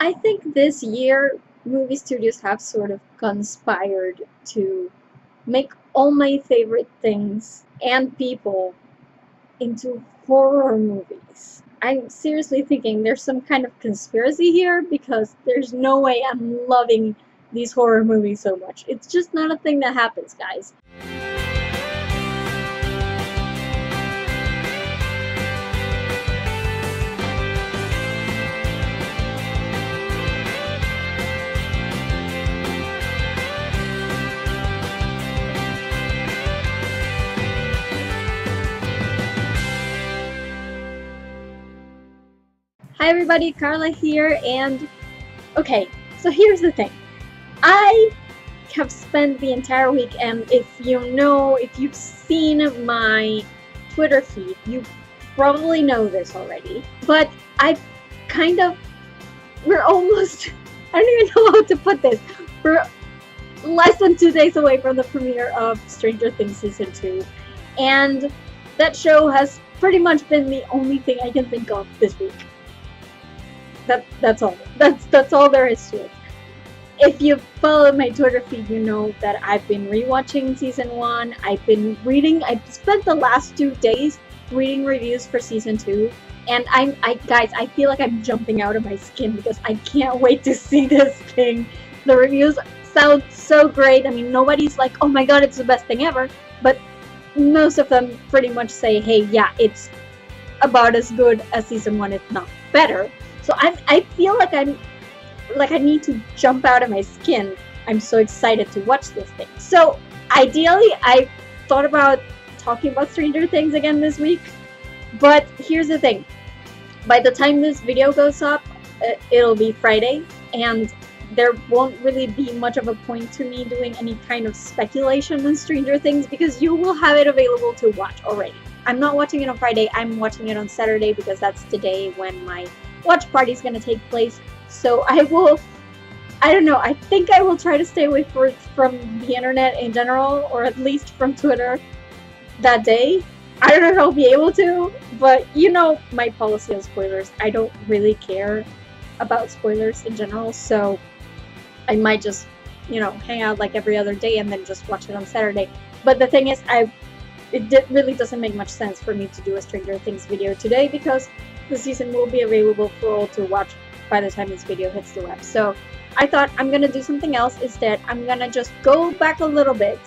I think this year movie studios have sort of conspired to make all my favorite things and people into horror movies. I'm seriously thinking there's some kind of conspiracy here because there's no way I'm loving these horror movies so much. It's just not a thing that happens, guys. Hi everybody, Carla here, and okay, so here's the thing. I have spent the entire week, and if you've seen my Twitter feed, you probably know this already, but we're almost, I don't even know how to put this, we're less than 2 days away from the premiere of Stranger Things Season 2, and that show has pretty much been the only thing I can think of this week. That's all. That's all there is to it. If you follow my Twitter feed, you know that I've been rewatching Season 1. I've spent the last 2 days reading reviews for Season 2. And guys, I feel like I'm jumping out of my skin because I can't wait to see this thing. The reviews sound so great. I mean, nobody's like, oh my god, it's the best thing ever. But most of them pretty much say, hey, yeah, it's about as good as Season 1, if not better. So I feel like I need to jump out of my skin. I'm so excited to watch this thing. So ideally, I thought about talking about Stranger Things again this week, but here's the thing. By the time this video goes up, it'll be Friday, and there won't really be much of a point to me doing any kind of speculation on Stranger Things because you will have it available to watch already. I'm not watching it on Friday, I'm watching it on Saturday because that's the day when my watch party is going to take place. So I don't know, I think I will try to stay away from the internet in general, or at least from Twitter that day. I don't know if I'll be able to, but you know my policy on spoilers. I don't really care about spoilers in general, so I might just, hang out like every other day and then just watch it on Saturday. But the thing is, it really doesn't make much sense for me to do a Stranger Things video today because the season will be available for all to watch by the time this video hits the web. So I thought I'm gonna do something else instead. I'm gonna just go back a little bit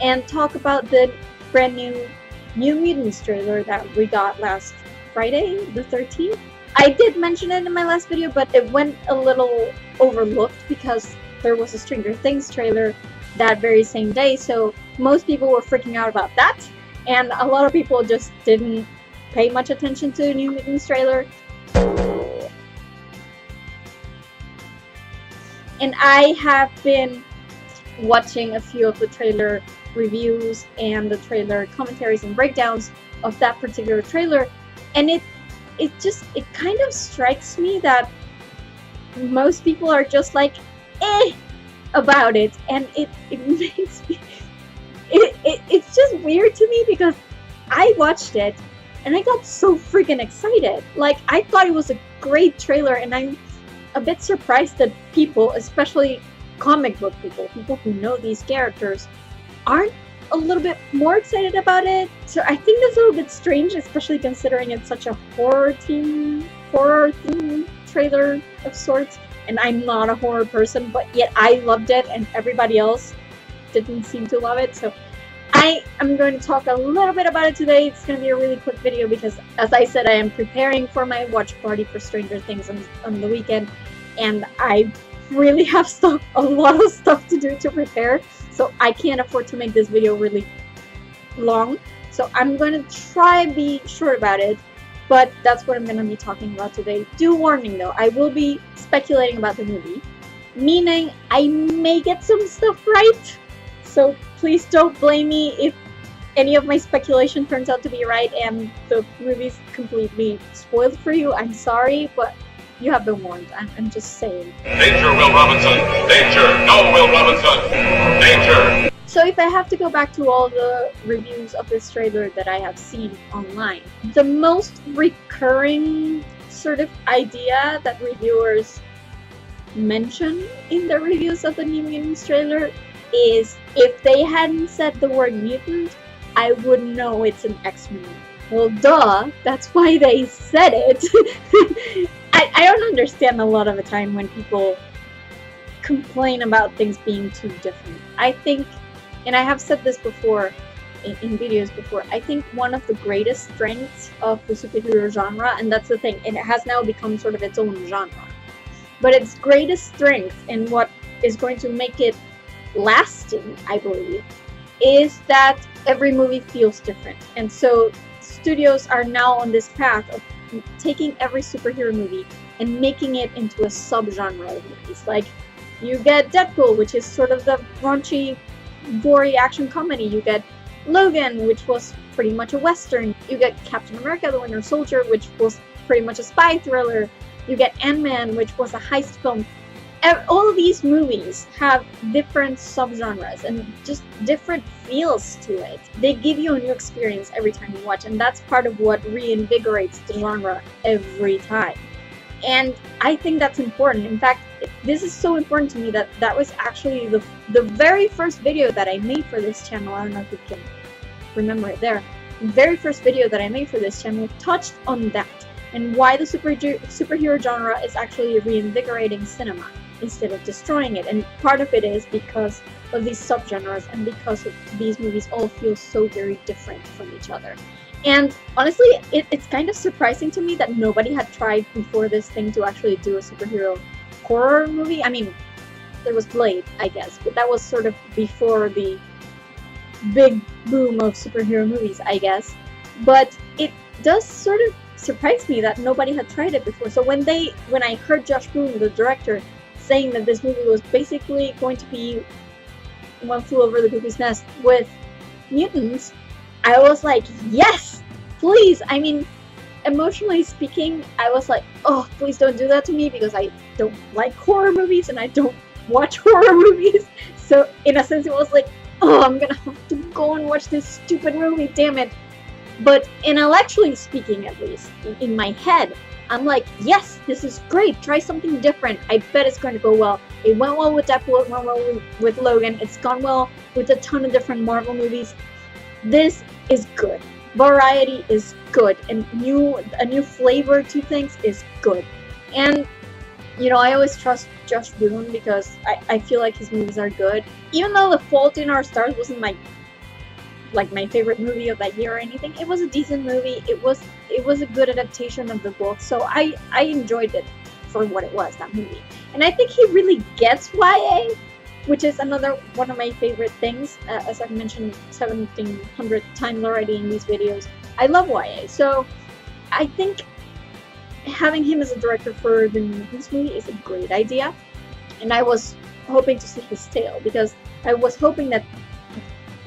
and talk about the brand new Mutants trailer that we got last Friday, the 13th. I did mention it in my last video, but it went a little overlooked because there was a Stranger Things trailer that very same day, so most people were freaking out about that, and a lot of people just didn't pay much attention to the New Mutants trailer. And I have been watching a few of the trailer reviews and the trailer commentaries and breakdowns of that particular trailer, and it kind of strikes me that most people are just like about it, and it makes me it's just weird to me because I watched it and I got so freaking excited. Like, I thought it was a great trailer, and I'm a bit surprised that people, especially comic book people who know these characters, aren't a little bit more excited about it. So I think that's a little bit strange, especially considering it's such a horror theme trailer of sorts. And I'm not a horror person, but yet I loved it and everybody else didn't seem to love it. So I am going to talk a little bit about it today. It's going to be a really quick video because, as I said, I am preparing for my watch party for Stranger Things on the weekend, and I really have a lot of stuff to do to prepare, so I can't afford to make this video really long. So I'm going to try and be short about it, but that's what I'm going to be talking about today. Due warning though, I will be speculating about the movie, meaning I may get some stuff right. So please don't blame me if any of my speculation turns out to be right and the movie's completely spoiled for you. I'm sorry, but you have been warned. I'm just saying. Danger, Will Robinson! Danger! No, Will Robinson! Danger! So if I have to go back to all the reviews of this trailer that I have seen online, the most recurring sort of idea that reviewers mention in the reviews of the New Mutants trailer is if they hadn't said the word mutant, I would know it's an X-Men movie. Well, duh, that's why they said it. I don't understand a lot of the time when people complain about things being too different. I think, and I have said this before in videos before, I think one of the greatest strengths of the superhero genre, and that's the thing, it has now become sort of its own genre, but its greatest strength and what is going to make it lasting, I believe, is that every movie feels different. And so studios are now on this path of taking every superhero movie and making it into a subgenre of movies. Like, you get Deadpool, which is sort of the raunchy, gory action comedy. You get Logan, which was pretty much a western. You get Captain America: The Winter Soldier, which was pretty much a spy thriller. You get Ant-Man, which was a heist film. All of these movies have different subgenres and just different feels to it. They give you a new experience every time you watch, and that's part of what reinvigorates the genre every time. And I think that's important. In fact, this is so important to me that that was actually the very first video that I made for this channel. I don't know if you can remember it there. The very first video that I made for this channel touched on that, and why the superhero genre is actually reinvigorating cinema instead of destroying it. And part of it is because of these subgenres and because of these movies all feel so very different from each other. And honestly, it's kind of surprising to me that nobody had tried before this thing to actually do a superhero horror movie. I mean, there was Blade, I guess, but that was sort of before the big boom of superhero movies, I guess. But it does sort of surprise me that nobody had tried it before. So when I heard Josh Boone, the director, saying that this movie was basically going to be One Flew Over the Cuckoo's Nest with mutants, I was like, yes, please. I mean, emotionally speaking, I was like, oh, please don't do that to me, because I don't like horror movies and I don't watch horror movies. So in a sense, it was like, oh, I'm gonna have to go and watch this stupid movie, damn it. But intellectually speaking, at least, in my head, I'm like, yes, this is great. Try something different. I bet it's going to go well. It went well with Deadpool. It went well with Logan. It's gone well with a ton of different Marvel movies. This is good. Variety is good, and a new flavor to things is good. And you know, I always trust Josh Boone because I feel like his movies are good. Even though The Fault in Our Stars wasn't my favorite movie of that year or anything, it was a decent movie. It was a good adaptation of the book, so I enjoyed it for what it was, that movie. And I think he really gets YA, which is another one of my favorite things. As I've mentioned 1,700 times already in these videos, I love YA. So I think having him as a director for the Mutants movie is a great idea. And I was hoping to see his tale, because I was hoping that,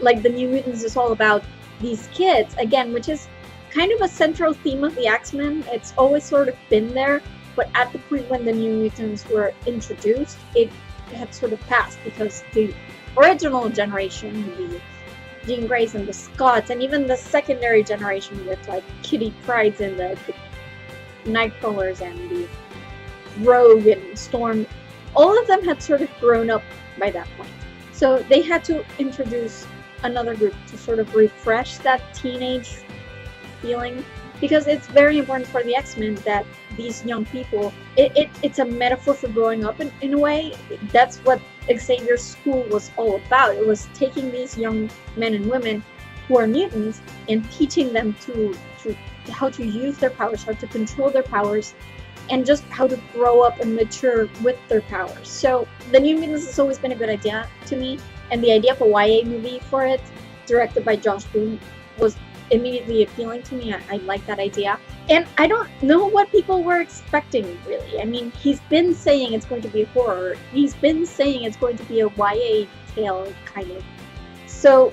like, the New Mutants is all about these kids, again, which is kind of a central theme of the X-Men. It's always sort of been there, but at the point when the New Mutants were introduced, it had sort of passed, because the original generation, the Jean Greys and the Scotts, and even the secondary generation with, like, Kitty Prydes and the Nightcrawlers and the Rogue and Storm, all of them had sort of grown up by that point. So they had to introduce another group to sort of refresh that teenage feeling, because it's very important for the X-Men that these young people, it's a metaphor for growing up in a way. That's what Xavier's school was all about. It was taking these young men and women who are mutants and teaching them to how to use their powers, how to control their powers, and just how to grow up and mature with their powers. So the New Mutants has always been a good idea to me, and the idea of a YA movie for it, directed by Josh Boone, was immediately appealing to me. I like that idea. And I don't know what people were expecting, really. I mean, he's been saying it's going to be horror. He's been saying it's going to be a YA tale, kind of. So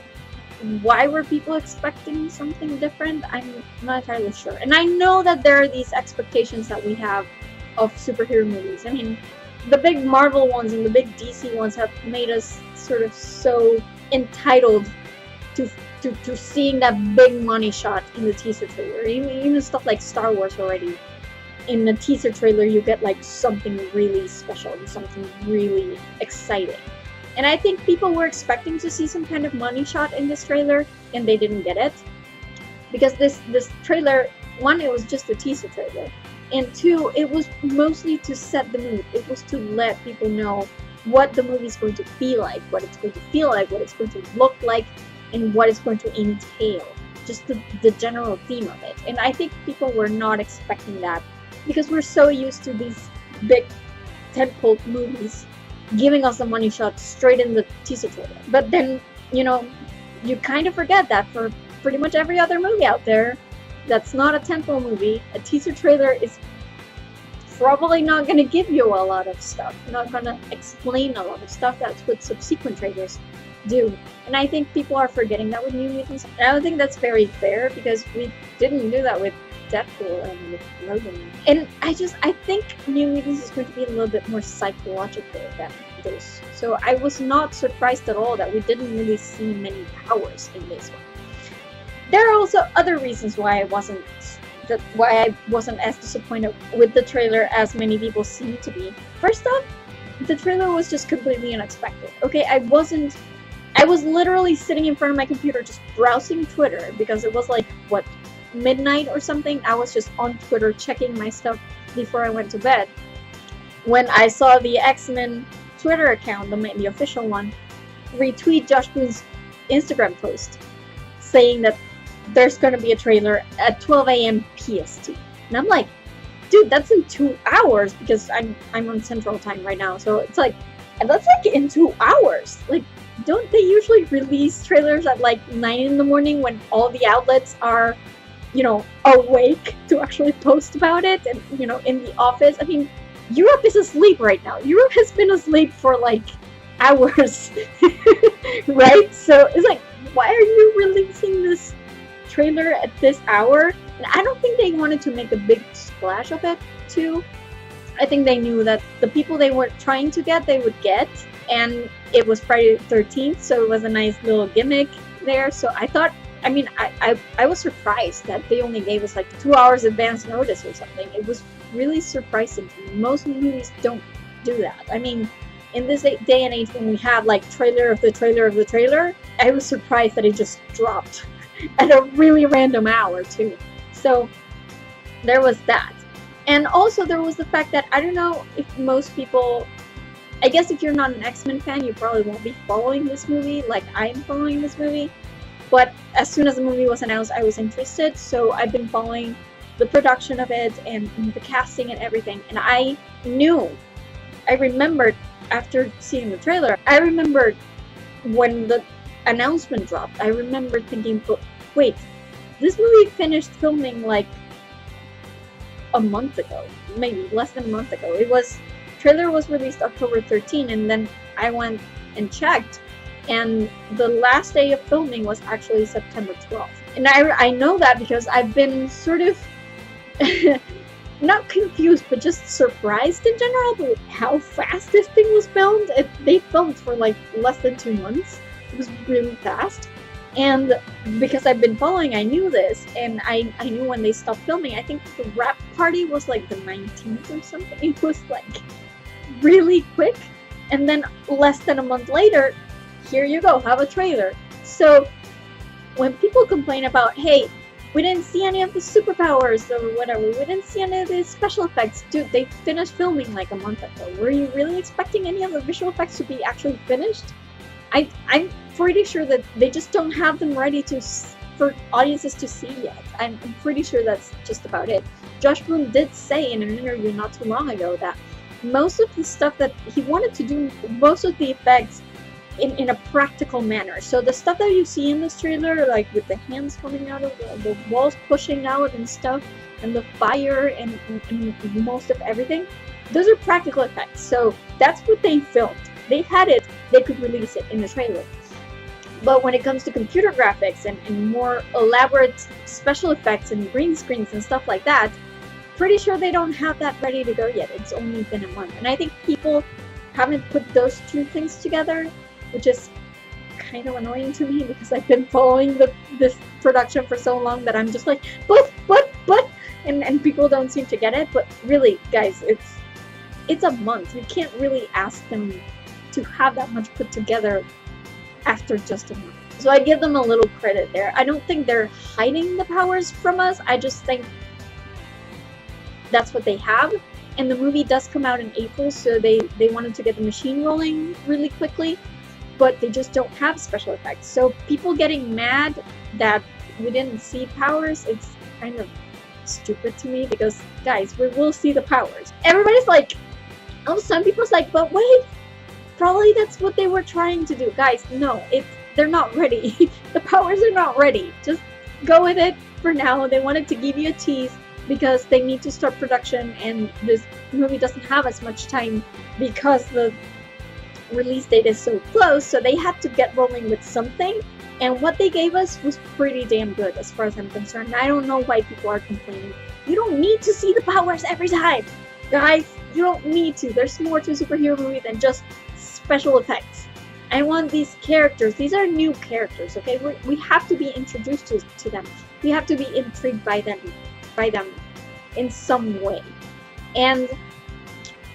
why were people expecting something different? I'm not entirely sure. And I know that there are these expectations that we have of superhero movies. I mean, the big Marvel ones and the big DC ones have made us sort of so entitled to seeing that big money shot in the teaser trailer. Even stuff like Star Wars already in a teaser trailer you get like something really special and something really exciting. And I think people were expecting to see some kind of money shot in this trailer, and they didn't get it. Because this trailer, one, it was just a teaser trailer, and two, it was mostly to set the mood. It was to let people know what the movie is going to be like, what it's going to feel like, what it's going to look like, and what it's going to entail. Just the general theme of it. And I think people were not expecting that, because we're so used to these big tentpole movies giving us a money shot straight in the teaser trailer. But then, you know, you kind of forget that for pretty much every other movie out there that's not a tentpole movie, a teaser trailer is probably not going to give you a lot of stuff, not going to explain a lot of stuff. That's what subsequent trailers do. And I think people are forgetting that with New Mutants. And I don't think that's very fair, because we didn't do that with Deadpool and with Logan. And I think New Mutants is going to be a little bit more psychological than those. So I was not surprised at all that we didn't really see many powers in this one. There are also other reasons why I wasn't as disappointed with the trailer as many people seem to be. First off, the trailer was just completely unexpected. Okay, I was literally sitting in front of my computer just browsing Twitter, because it was like, what, midnight or something? I was just on Twitter checking my stuff before I went to bed, when I saw the X-Men Twitter account, the official one, retweet Josh Boone's Instagram post saying that there's going to be a trailer at 12 a.m. PST. And I'm like, dude, that's in 2 hours, because I'm on Central Time right now. So it's like, that's like in 2 hours. Like, don't they usually release trailers at like 9 in the morning when all the outlets are, you know, awake to actually post about it, and, you know, in the office? I mean, Europe is asleep right now. Europe has been asleep for like hours, right? So it's like, why are you releasing this trailer at this hour? And I don't think they wanted to make a big splash of it too. I think they knew that the people they were trying to get, they would get, and it was Friday the 13th, so it was a nice little gimmick there. So I thought, I mean, I was surprised that they only gave us like 2 hours advance notice or something. It was really surprising to me. Most movies don't do that. I mean, in this day and age when we have like trailer of the trailer of the trailer, I was surprised that it just dropped at a really random hour too. So there was that. And also there was the fact that, I don't know if most people, I guess if you're not an X-Men fan, you probably won't be following this movie like I'm following this movie. But as soon as the movie was announced, I was interested. So I've been following the production of it and the casting and everything. And I remembered after seeing the trailer, I remembered when the announcement dropped, I remember thinking, but wait, this movie finished filming like a month ago, maybe less than a month ago. Trailer was released October 13, and then I went and checked, and the last day of filming was actually September 12th. And I know that because I've been sort of not confused, but just surprised in general with how fast this thing was filmed. They filmed for like less than 2 months. It was really fast. And because I've been following, I knew this, and I knew when they stopped filming. I think the wrap party was like the 19th or something. It was like really quick. And then less than a month later, here you go, have a trailer. So when people complain about, hey, we didn't see any of the superpowers or whatever, we didn't see any of the special effects, dude, they finished filming like a month ago. Were you really expecting any of the visual effects to be actually finished? I'm pretty sure that they just don't have them ready for audiences to see yet. I'm pretty sure that's just about it. Josh Boone did say in an interview not too long ago that most of the stuff that he wanted to do, most of the effects in a practical manner. So the stuff that you see in this trailer, like with the hands coming out of the walls pushing out and stuff, and the fire and most of everything, those are practical effects. So that's what they filmed. They had it, they could release it in the trailer. But when it comes to computer graphics and more elaborate special effects and green screens and stuff like that, pretty sure they don't have that ready to go yet. It's only been a month. And I think people haven't put those two things together, which is kind of annoying to me because I've been following this production for so long that I'm just like, but, and people don't seem to get it. But really, guys, it's a month. You can't really ask them to have that much put together after just a month. So I give them a little credit there. I don't think they're hiding the powers from us. I just think that's what they have. And the movie does come out in April, so they wanted to get the machine rolling really quickly, but they just don't have special effects. So people getting mad that we didn't see powers, it's kind of stupid to me, because guys, we will see the powers. Everybody's like, oh, some people's like, but wait, probably that's what they were trying to do. Guys, no, they're not ready. The powers are not ready. Just go with it for now. They wanted to give you a tease because they need to start production, and this movie doesn't have as much time because the release date is so close, so they had to get rolling with something. And what they gave us was pretty damn good as far as I'm concerned. I don't know why people are complaining. You don't need to see the powers every time. Guys, you don't need to. There's more to a superhero movie than just special effects. I want these characters. These are new characters, okay? We have to be introduced to them. We have to be intrigued by them in some way. And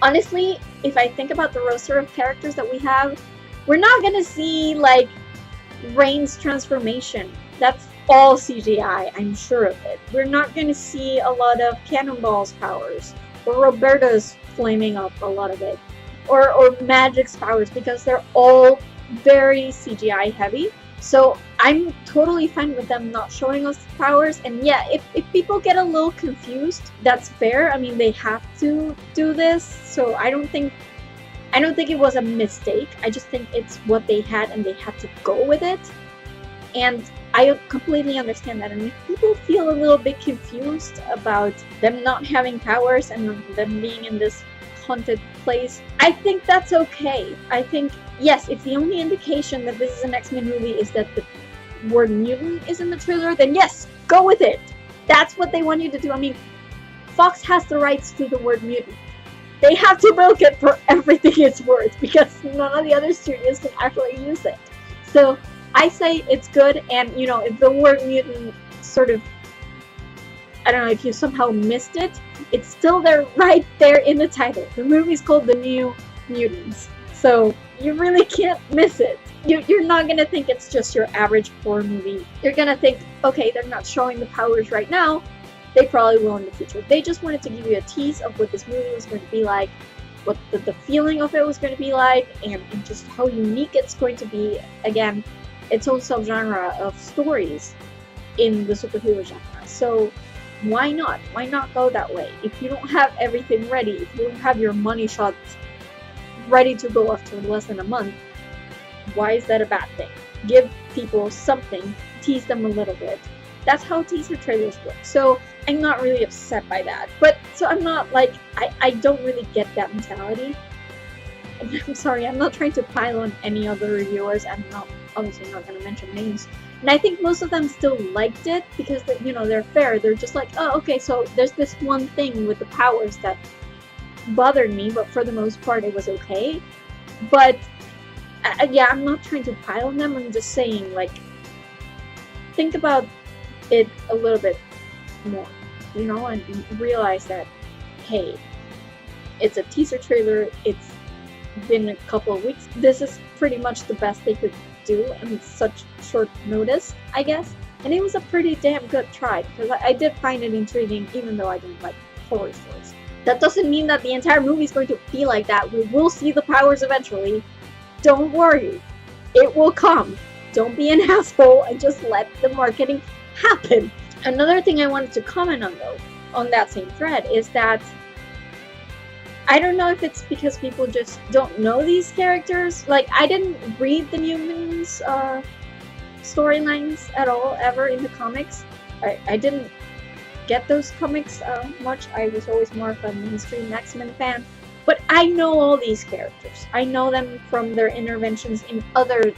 honestly, if I think about the roster of characters that we have, we're not gonna see like Rain's transformation. That's all CGI, I'm sure of it. We're not gonna see a lot of Cannonball's powers, or Roberta's flaming up a lot of it, or Magic's powers, because they're all very CGI heavy. So I'm totally fine with them not showing us powers. And yeah, if people get a little confused, that's fair. I mean, they have to do this, so I don't think it was a mistake. I just think it's what they had and they had to go with it. And I completely understand that. And if people feel a little bit confused about them not having powers and them being in this haunted place, I think that's okay. I think, yes, if the only indication that this is an X-Men movie is that the word mutant is in the trailer, then yes, go with it. That's what they want you to do. I mean, Fox has the rights to the word mutant. They have to milk it for everything it's worth, because none of the other studios can actually use it. So I say it's good, and you know, if the word mutant sort of, I don't know, if you somehow missed it, it's still there, right there in the title. The movie's called The New Mutants, so you really can't miss it. You're not gonna think it's just your average horror movie. You're gonna think, okay, they're not showing the powers right now, they probably will in the future. They just wanted to give you a tease of what this movie was going to be like, what the feeling of it was going to be like, and just how unique it's going to be. Again, its own subgenre of stories in the superhero genre. So why not? Why not go that way? If you don't have everything ready, if you don't have your money shots ready to go after less than a month, why is that a bad thing? Give people something, tease them a little bit. That's how teaser trailers work. So I'm not really upset by that. But so I'm not like, I don't really get that mentality. I'm sorry, I'm not trying to pile on any other reviewers. I'm not, obviously not going to mention names. And I think most of them still liked it because, you know, they're fair. They're just like, oh, okay, so there's this one thing with the powers that bothered me, but for the most part it was okay. But yeah, I'm not trying to pile on them. I'm just saying, like, think about it a little bit more, you know, and realize that, hey, it's a teaser trailer, it's been a couple of weeks, this is pretty much the best they could do in such short notice, I guess. And it was a pretty damn good try, because I did find it intriguing, even though I didn't like horror stories. That doesn't mean that the entire movie is going to be like that. We will see the powers eventually. Don't worry, it will come. Don't be an asshole and just let the marketing happen. Another thing I wanted to comment on, though, on that same thread, is that I don't know if it's because people just don't know these characters. Like, I didn't read the New Mutants storylines at all, ever, in the comics. I didn't get those comics much. I was always more of a mainstream X-Men fan. But I know all these characters. I know them from their interventions in other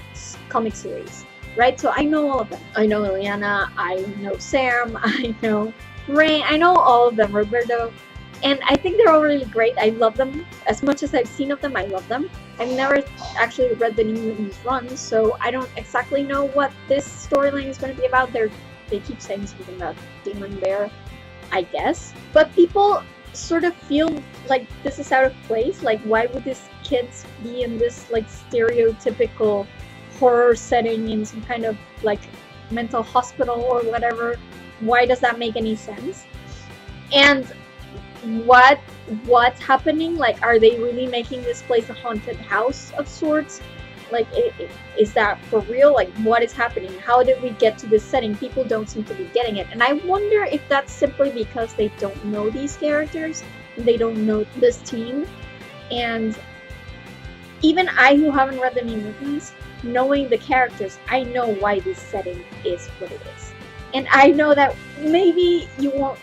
comic series, right? So I know all of them. I know Ileana, I know Sam, I know Rain, I know all of them, Roberto. And I think they're all really great. I love them. As much as I've seen of them, I love them. I've never actually read the New Mutants run, so I don't exactly know what this storyline is going to be about. They keep saying something about Demon Bear. I guess. But people sort of feel like this is out of place. Like, why would these kids be in this like stereotypical horror setting in some kind of like mental hospital or whatever? Why does that make any sense? And what's happening? Like, are they really making this place a haunted house of sorts? Like, is that for real? Like, what is happening? How did we get to this setting? People don't seem to be getting it. And I wonder if that's simply because they don't know these characters, they don't know this team. And even I, who haven't read the New Mutants, knowing the characters, I know why this setting is what it is. And I know that maybe you won't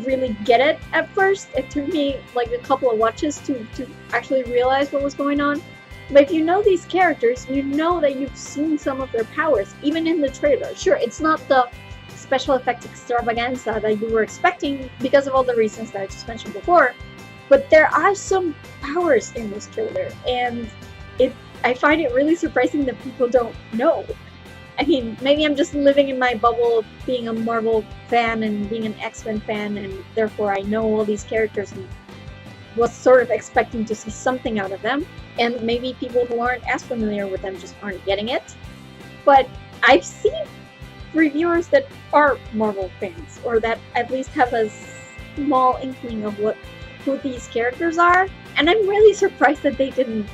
really get it at first. It took me like a couple of watches to actually realize what was going on. But if you know these characters, you know that you've seen some of their powers, even in the trailer. Sure, it's not the special effects extravaganza that you were expecting because of all the reasons that I just mentioned before, but there are some powers in this trailer, and I find it really surprising that people don't know. I mean, maybe I'm just living in my bubble of being a Marvel fan and being an X-Men fan, and therefore I know all these characters and was sort of expecting to see something out of them. And maybe people who aren't as familiar with them just aren't getting it. But I've seen reviewers that are Marvel fans, or that at least have a small inkling of who these characters are, and I'm really surprised that they didn't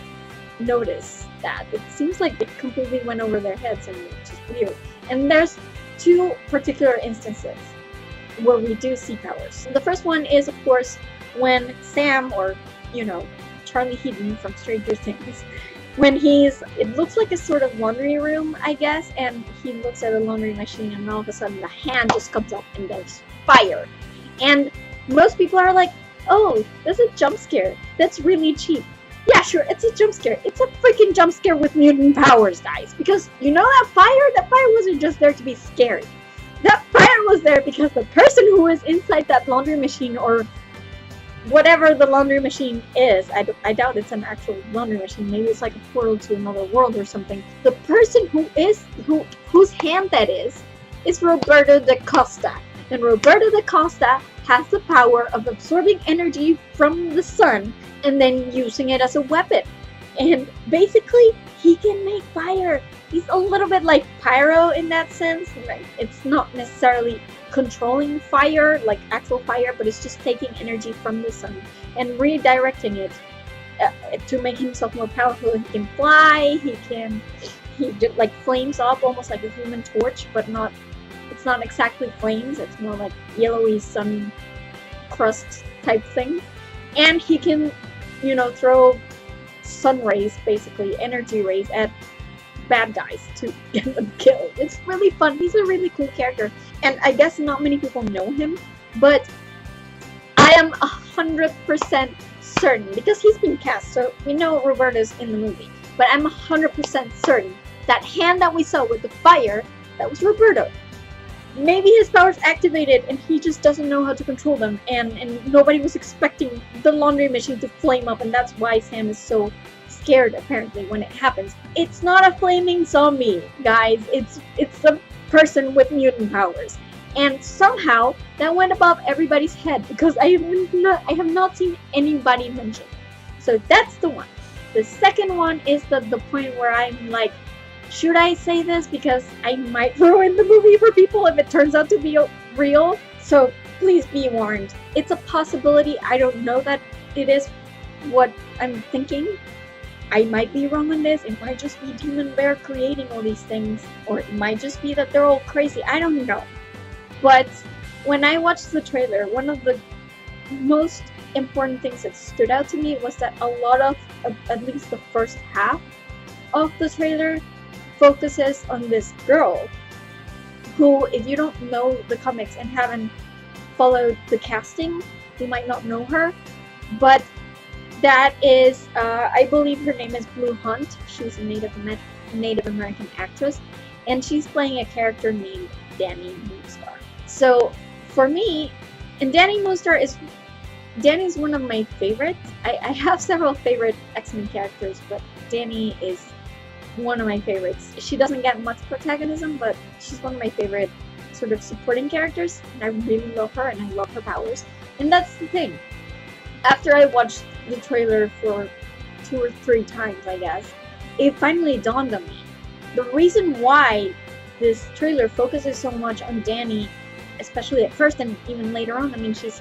notice that. It seems like it completely went over their heads, and it's just weird. And there's two particular instances where we do see powers. The first one is, of course, when Sam, or Charlie Heaton from Stranger Things, when it looks like a sort of laundry room, I guess, and he looks at a laundry machine, and all of a sudden the hand just comes up and there's fire. And most people are like, oh, that's a jump scare. That's really cheap. Yeah, sure, it's a jump scare. It's a freaking jump scare with mutant powers, guys. Because you know that fire wasn't just there to be scary. That fire was there because the person who is inside that laundry machine, or whatever the laundry machine is, I doubt it's an actual laundry machine. Maybe it's like a portal to another world or something. The person whose hand that is Roberto da Costa. And Roberto da Costa has the power of absorbing energy from the sun and then using it as a weapon. And basically, he can make fire. He's a little bit like Pyro in that sense. Like, it's not necessarily controlling fire, like actual fire, but it's just taking energy from the sun and redirecting it to make himself more powerful. He can fly, he like flames up almost like a human torch, but it's not exactly flames, it's more like yellowy sun crust type thing. And he can, throw sun rays, basically energy rays, at bad guys to get them killed. It's really fun. He's a really cool character, and I guess not many people know him, but I am 100% certain, because he's been cast, so we know Roberto's in the movie, but I'm 100% certain that hand that we saw with the fire, that was Roberto. Maybe his powers activated and he just doesn't know how to control them, and nobody was expecting the laundry machine to flame up, and that's why Sam is so scared apparently when it happens. It's not a flaming zombie, guys. It's a person with mutant powers, and somehow that went above everybody's head because I have not seen anybody mention it. So that's the one. The second one is the point where I'm like, should I say this? Because I might ruin the movie for people if it turns out to be real. So please be warned. It's a possibility. I don't know that it is what I'm thinking. I might be wrong on this. It might just be Demon Bear creating all these things. Or it might just be that they're all crazy. I don't know. But when I watched the trailer, one of the most important things that stood out to me was that a lot of, at least the first half of the trailer, focuses on this girl who, if you don't know the comics and haven't followed the casting, you might not know her, but that is, I believe her name is Blue Hunt. She's a Native American actress, and she's playing a character named Danny Moonstar. So for me, and Danny's one of my favorites. I have several favorite X-Men characters, but Danny is one of my favorites. She doesn't get much protagonism, but she's one of my favorites sort of supporting characters, and I really love her and I love her powers. And that's the thing. After I watched the trailer for 2 or 3 times, I guess, it finally dawned on me. The reason why this trailer focuses so much on Dani, especially at first and even later on, I mean, she's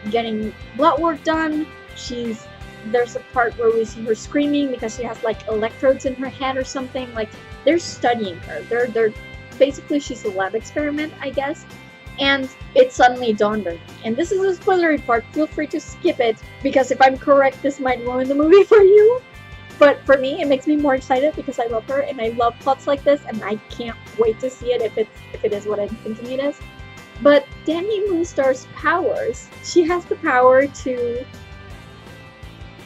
getting blood work done, there's a part where we see her screaming because she has like electrodes in her head or something. Like, they're studying her. They're basically, she's a lab experiment, I guess. And it suddenly dawned on me. And this is a spoilery part. Feel free to skip it, because if I'm correct, this might ruin the movie for you. But for me, it makes me more excited because I love her and I love plots like this, and I can't wait to see it if it is what I'm thinking it is. But Dani Moonstar's powers, she has the power to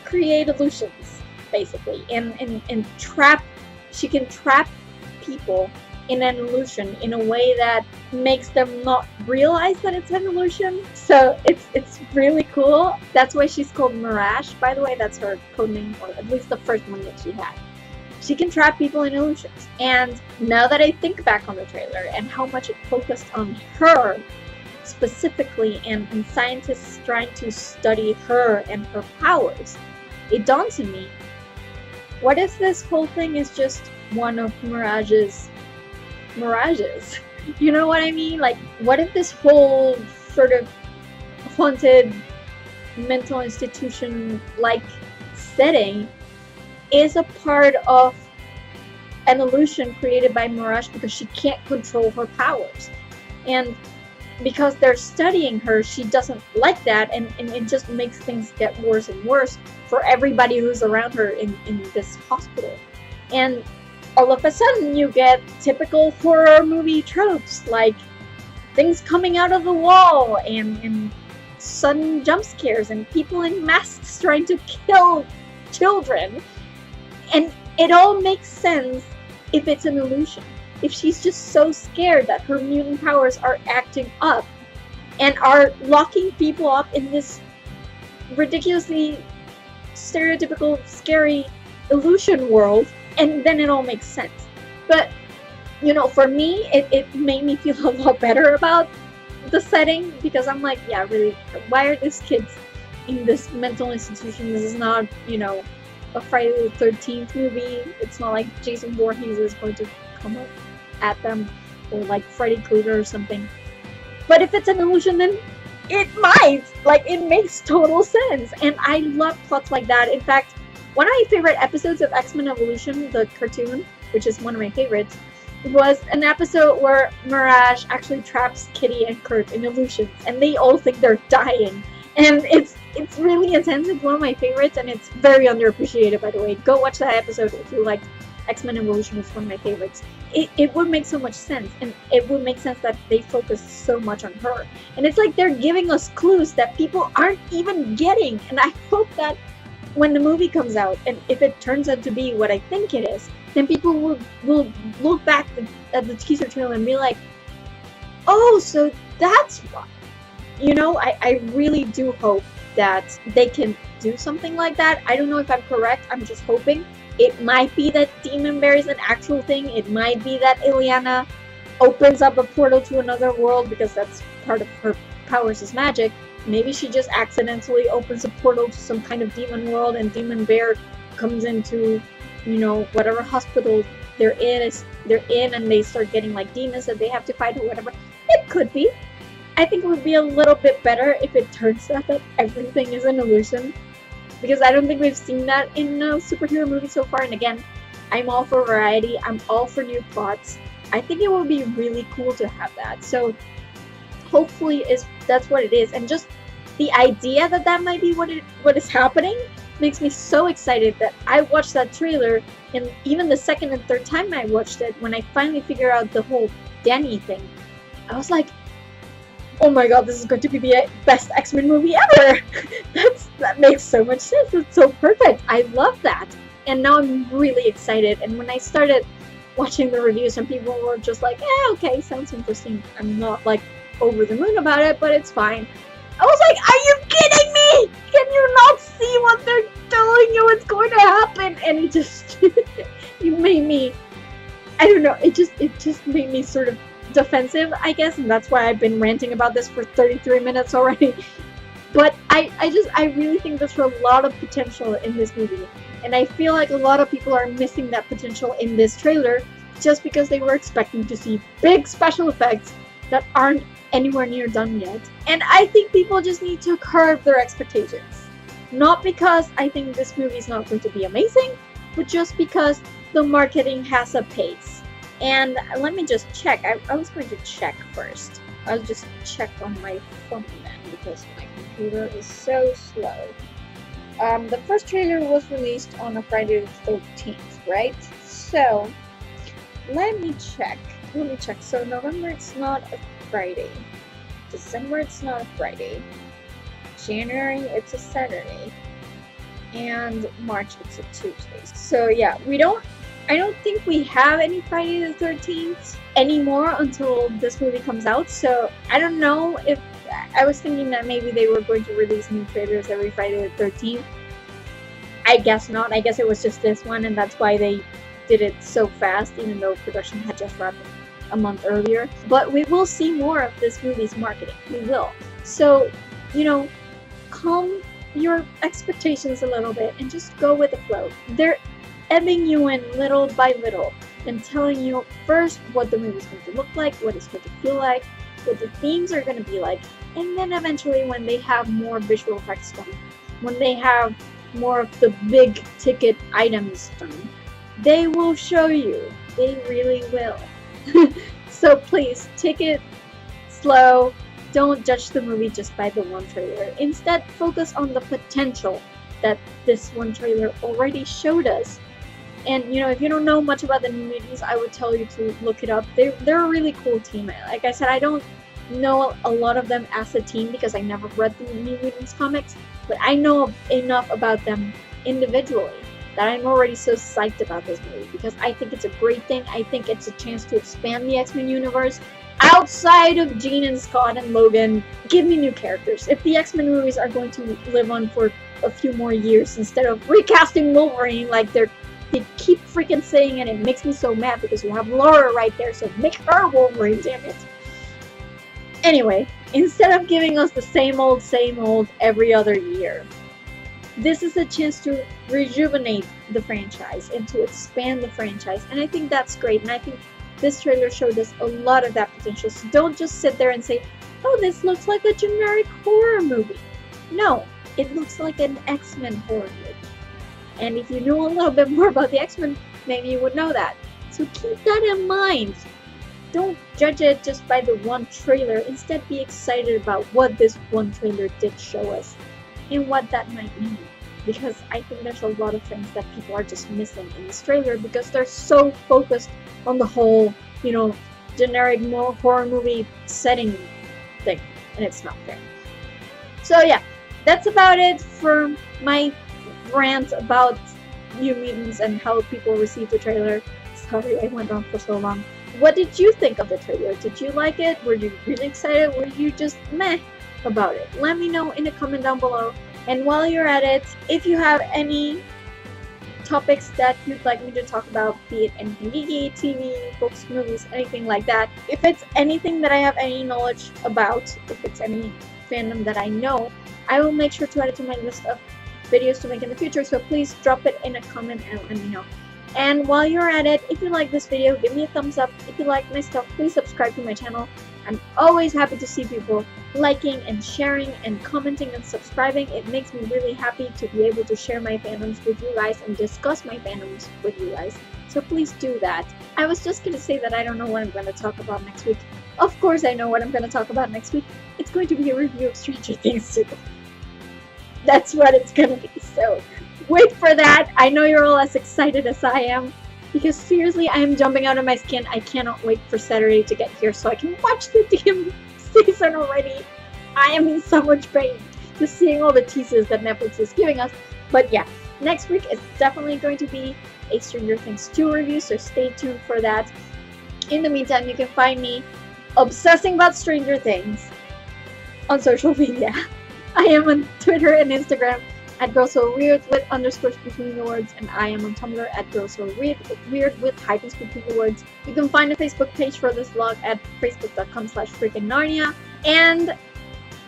create illusions, basically, and she can trap people in an illusion in a way that makes them not realize that it's an illusion. So it's really cool. That's why she's called Mirage, by the way. That's her codename, or at least the first one that she had. She can trap people in illusions. And now that I think back on the trailer and how much it focused on her specifically, and scientists trying to study her and her powers, it dawns on me, what if this whole thing is just one of Mirage's mirages? You know what I mean? Like, what if this whole sort of haunted mental institution like setting is a part of an illusion created by Mirage because she can't control her powers, and because they're studying her, she doesn't like that, and it just makes things get worse and worse for everybody who's around her in this hospital. And all of a sudden you get typical horror movie tropes, like things coming out of the wall, and sudden jump scares, and people in masks trying to kill children. And it all makes sense if it's an illusion. If she's just so scared that her mutant powers are acting up and are locking people up in this ridiculously stereotypical, scary illusion world, and then it all makes sense. But, you know, for me, it made me feel a lot better about the setting, because I'm like, yeah, really, why are these kids in this mental institution? This is not, you know, a Friday the 13th movie. It's not like Jason Voorhees is going to come up at them, or like Freddy Krueger or something. But if it's an illusion, then it might. Like, it makes total sense. And I love plots like that. In fact, one of my favorite episodes of X-Men Evolution, the cartoon, which is one of my favorites, was an episode where Mirage actually traps Kitty and Kurt in illusions, and they all think they're dying. And it's really intense. It's one of my favorites, and it's very underappreciated, by the way. Go watch that episode if you like X-Men Evolution. Is one of my favorites. It would make so much sense, and it would make sense that they focus so much on her. And it's like they're giving us clues that people aren't even getting. And I hope that when the movie comes out, and if it turns out to be what I think it is, then people will look back at the teaser trailer and be like, oh, so that's why. You know, I really do hope that they can do something like that. I don't know if I'm correct. I'm just hoping. It might be that Demon Bear is an actual thing. It might be that Ileana opens up a portal to another world because that's part of her powers as magic. Maybe she just accidentally opens a portal to some kind of demon world, and Demon Bear comes into, you know, whatever hospital they're in, and they start getting like demons that they have to fight or whatever. It could be. I think it would be a little bit better if it turns out that everything is an illusion, because I don't think we've seen that in a superhero movie so far. And again, I'm all for variety. I'm all for new plots. I think it would be really cool to have that. So hopefully that's what it is. And just the idea that might be what is happening makes me so excited that I watched that trailer, and even the second and third time I watched it, when I finally figured out the whole Dani thing, I was like, oh my god, this is going to be the best X-Men movie ever! That makes so much sense. It's so perfect. I love that. And now I'm really excited. And when I started watching the reviews, some people were just like, okay, sounds interesting. I'm not like over the moon about it, but it's fine. I was like, are you kidding me? Can you not see what they're telling you is going to happen? And it just, it made me, I don't know, it just made me sort of defensive, I guess, and that's why I've been ranting about this for 33 minutes already. But I really think there's a lot of potential in this movie. And I feel like a lot of people are missing that potential in this trailer just because they were expecting to see big special effects that aren't anywhere near done yet. And I think people just need to curb their expectations. Not because I think this movie is not going to be amazing, but just because the marketing has a pace. And let me just check. I was going to check first. I'll just check on my phone then because my computer is so slow. The first trailer was released on a Friday the 13th, right? So, let me check. So, November, it's not a Friday. December, it's not a Friday. January, it's a Saturday. And March, it's a Tuesday. So, yeah, I don't think we have any Friday the 13th anymore until this movie comes out. So, I don't know if I was thinking that maybe they were going to release new trailers every Friday the 13th. I guess not. I guess it was just this one, and that's why they did it so fast, even though production had just wrapped a month earlier. But we will see more of this movie's marketing. We will. So, calm your expectations a little bit and just go with the flow. They're ebbing you in little by little and telling you first what the movie's going to look like, what it's going to feel like, what the themes are going to be like, and then eventually when they have more visual effects done, when they have more of the big ticket items done, they will show you. They really will. So please, take it slow. Don't judge the movie just by the one trailer. Instead, focus on the potential that this one trailer already showed us. And if you don't know much about the New Mutants, I would tell you to look it up. They're a really cool team. Like I said, I don't know a lot of them as a team because I never read the New Mutants comics, but I know enough about them individually that I'm already so psyched about this movie because I think it's a great thing. I think it's a chance to expand the X-Men universe outside of Jean and Scott and Logan. Give me new characters. If the X-Men movies are going to live on for a few more years instead of recasting Wolverine like they keep freaking saying it, it makes me so mad because you have Laura right there, so make her Wolverine, damn it. Anyway, instead of giving us the same old every other year, this is a chance to rejuvenate the franchise and to expand the franchise, and I think that's great, and I think this trailer showed us a lot of that potential. So don't just sit there and say, oh, this looks like a generic horror movie. No, it looks like an X-Men horror movie. And if you knew a little bit more about the X-Men, maybe you would know that. So keep that in mind. Don't judge it just by the one trailer. Instead, be excited about what this one trailer did show us and what that might mean. Because I think there's a lot of things that people are just missing in this trailer because they're so focused on the whole, generic horror movie setting thing. And it's not fair. So yeah, that's about it for my rant about New Mutants and how people received the trailer. Sorry, I went on for so long. What did you think of the trailer? Did you like it? Were you really excited? Were you just meh about it? Let me know in a comment down below. And while you're at it, if you have any topics that you'd like me to talk about, be it anything geeky, TV, books, movies, anything like that, if it's anything that I have any knowledge about, if it's any fandom that I know, I will make sure to add it to my list of videos to make in the future, so please drop it in a comment and let me know. And while you're at it, if you like this video, give me a thumbs up. If you like my stuff, please subscribe to my channel. I'm always happy to see people liking and sharing and commenting and subscribing. It makes me really happy to be able to share my fandoms with you guys and discuss my fandoms with you guys. So please do that. I was just going to say that I don't know what I'm going to talk about next week. Of course I know what I'm going to talk about next week. It's going to be a review of Stranger Things 2. That's what it's going to be. So wait for that. I know you're all as excited as I am. Because seriously, I am jumping out of my skin. I cannot wait for Saturday to get here so I can watch the damn season already. I am in so much pain just seeing all the teasers that Netflix is giving us. But yeah, next week is definitely going to be a Stranger Things 2 review, so stay tuned for that. In the meantime, you can find me obsessing about Stranger Things on social media. I am on Twitter and Instagram. at Girls So Weird with underscores between the words, and I am on Tumblr at Girls So Weird with hyphens between the words. You can find a Facebook page for this vlog at facebook.com/FreakingNarnia, and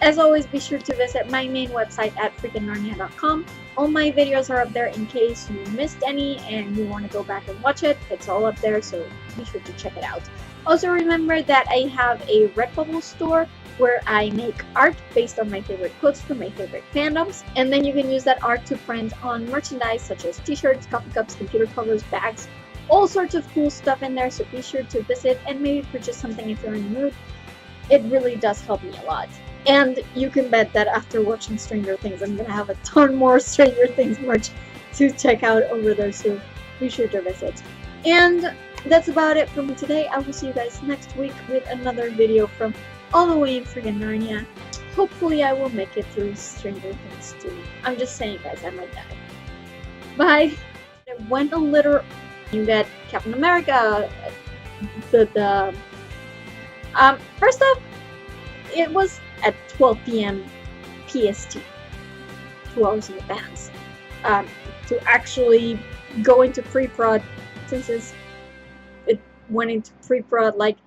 as always, be sure to visit my main website at FreakingNarnia.com. All my videos are up there in case you missed any and you want to go back and watch it. It's all up there, so be sure to check it out. Also remember that I have a Redbubble store where I make art based on my favorite quotes from my favorite fandoms, and then you can use that art to print on merchandise such as t-shirts, coffee cups, computer covers, bags, all sorts of cool stuff in there, so be sure to visit and maybe purchase something if you're in the mood. It really does help me a lot. And you can bet that after watching Stranger Things, I'm gonna have a ton more Stranger Things merch to check out over there, so be sure to visit. And that's about it for me today. I will see you guys next week with another video from all the way in friggin' Narnia. Hopefully I will make it through Stranger Things 2. I'm just saying, guys, I might die. Bye! It went a little... You get Captain America, first off, it was at 12 p.m. PST, 2 hours in advance, to actually go into pre-prod, since it went into pre-prod like